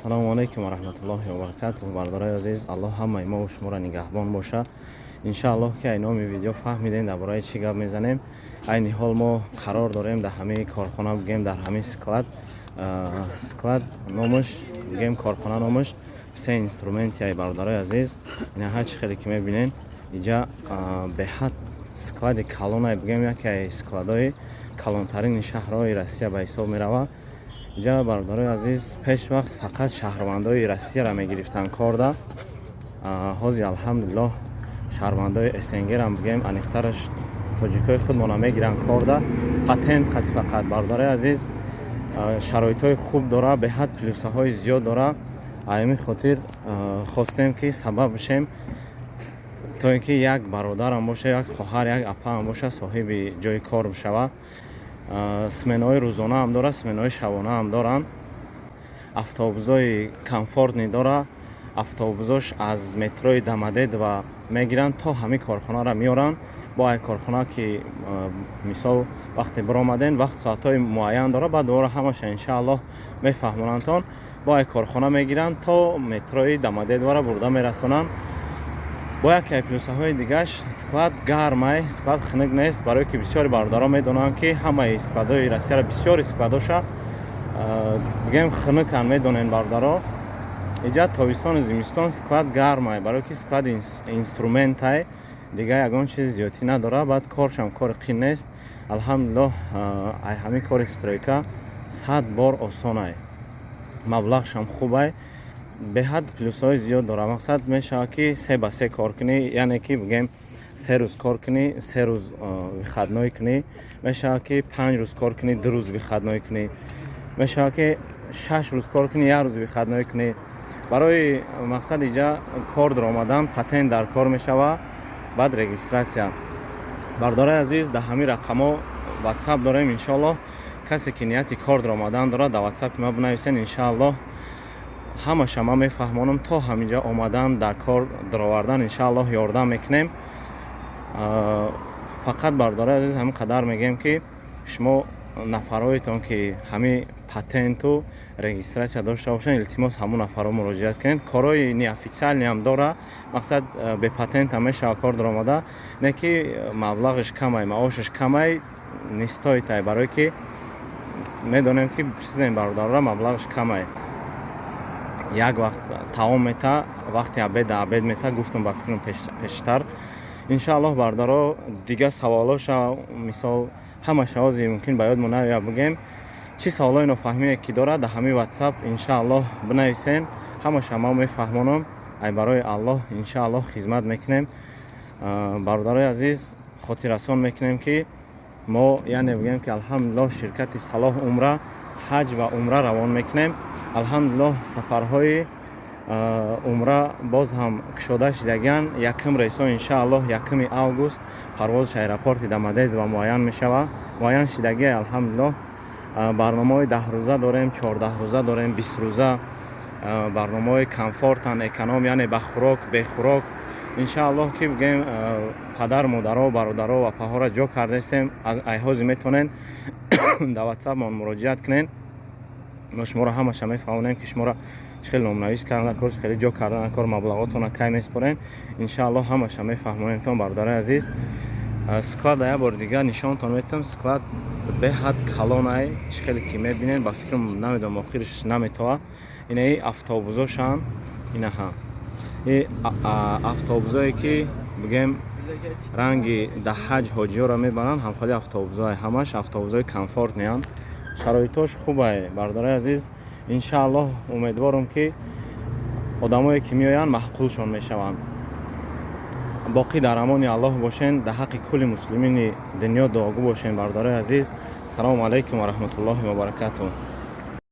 ассалому алайкум ва раҳматуллоҳи ва баракатуҳу. Бардораи азиз, аллоҳ ҳамаи мо ва шуморо нигаҳбон боша. Иншааллоҳ ки ай номи видео фаҳмидем дар бораи чӣ гап мезанем. Айни ҳол мо қарор дорем дар ҳамаи корхона бигем, дар ҳамаи склад номаш бигем, корхона номаш все инструменти. Ай бардораи азиз, инаҳа чӣ хеле ки мебинем иҷа беҳад склади калон ай бигем, яке ай складои калонтарини шаҳрҳои Россия ба ҳисоб мерава. Иҷа бардораи азиз, пеш вақт фақат шаҳрвандои Россияро мегирифтанд корда. ҳозир алҳамдулиллоҳ шаҳрвандои СНГ-рам бигем, аниқтараш тоҷикои худмона мегиранд корда. Патент қати фақат бардораи азиз, шароитҳои хуб дора, беҳад плюсаҳои зиёд дора. Ҳамин хотир хостем ки сабаб бишем то ин ки як бародарам боша, як хоҳар, як апаам боша, соҳиби ҷойи кор бишава. сменаҳои рӯзона ҳам дора, сменаҳои шабона ҳам доранд. автобусҳои комфортни дора. автобусош аз метрои Дамадед ва мегиранд то ҳамин корхонаро меоранд. бо ай корхона ки мисол вақте биромаден вақт соатҳои муайян дора, баъд дубора ҳамаша иншааллоҳ мефаҳмонандтон. бо ай корхона мегиранд то метрои Дамадед вара бурда мерасонанд. бо яке ай плюсаҳои дигаш, склад гармай, склад хунук нест, барое ки бисёри бардорон медонанд ки ҳамаи складои Россияро, бисёри складоша бигем хунуканд, медонен бардаро. иҷа тобистону зимистон склад гармай, барое ки склади инструментай, дига ягон чизи зиёдӣ надора. баъд коршам кори қин нест. алҳамдулиллоҳ ай ҳамин кори стройка 100 бор осонай, маблағшам хубай, беҳад плюсҳои зиёд дора. мақсад мешава ки 3 ба 3 кор кунӣ, яъне ки бигем 3 рӯз кор кунӣ, 3 рӯз вихадной кунӣ. мешава ки 5 рӯз кор кунӣ, 2 рӯз вихадной кунӣ. мешава ки 6 рӯз кор кунӣ, 1 рӯз вихадной кунӣ. барои мақсад иҷа кор даромадан патент дар кор мешава, баъд регистратсия. бардораи азиз, дар ҳамин рақамҳо WhatsApp дорем. иншоаллоҳ касе ки нияти кор даромадан дорад, дар WhatsApp ма бинависен. иншааллоҳ ҳамаша ма мефаҳмонам, то ҳаминҷа омадан дар кор даровардан иншааллоҳ ёрдам мекунем. фақат бардораи азиз, ҳамин қадар мегем ки шумо нафарҳоятон ки ҳамин патенту регистратсия дошта бошанд, илтимос ҳамон нафарҳо муроҷиат кунед. корҳои неофициални ҳам дора, мақсад бе патент ҳам мешава кор даромада, не ки маблағаш камай, маошаш камай нистойтай, барое ки медонем ки призидент бародарора маблағаш камай. як вақт таом мета, вақти абед мета, гуфтам ба фикрам пештар. иншааллоҳ бардаро дига саволоша мисол ҳамаша ҳозир мумкин ба ёд монавия бигем. чӣ саволои нофаҳмие ки дорад, дар ҳамин WhatsApp иншааллоҳ бинависен. ҳамаша ма мефаҳмонам. ай барои аллоҳ иншааллоҳ хизмат мекунем. бародарои азиз, хотиррасон мекунем ки мо яъне бигем ки алҳамдулиллоҳ ширкати Салоҳ Умра ҳаҷ ва умра равон мекунем. алҳамдулиллоҳ сафарҳои умра боз ҳам кушода шудагианд. якум рейсҳо иншааллоҳ 1 август парвозаш аэропорти Дамадед ва муайян мешава. муайян шудагӣ алҳамдулиллоҳ. барномаҳои 10 рӯза дорем, 14 рӯза дорем, 20 рӯза. барномаҳои комфортан, эконом, яъне ба хӯрок, бехӯрок. иншааллоҳ ки бигем падар, модаро, бародаро ва апаҳоро ҷо кардаистем. аз айҳози метонен дар WhatsApp мон муроҷиат кунен. мо шуморо ҳамаша мефаҳмонем ки шуморо чӣ хеле номнавис кардан кор, чӣ хеле ҷо кардан кор, маблағотона кай меспорем. иншааллоҳ ҳамаша мефаҳмонемтон. бародарои азиз, склада як бор дигар нишонтон метам. склад беҳад калонай, чӣ хеле ки мебинен, ба фикрам намедонам охираш наметова. инаи автобусошан, инаҳа автобусое ки бигем ранги даҳаҷ ҳоҷиёро мебаранд, ҳамхоли автобусҳои ҳамаш автобусҳои комфортнианд. шароитош хубай. бародарои азиз, иншааллоҳ умедворам ки одамое ки меоянд маҳқулшон мешаванд. боқӣ дар амони аллоҳ бошен, дар ҳаққи кулли муслимини дунё дуогӯ бошен. бародарои азиз, салому алайкум ва раҳматуллоҳи ва баракатуҳ.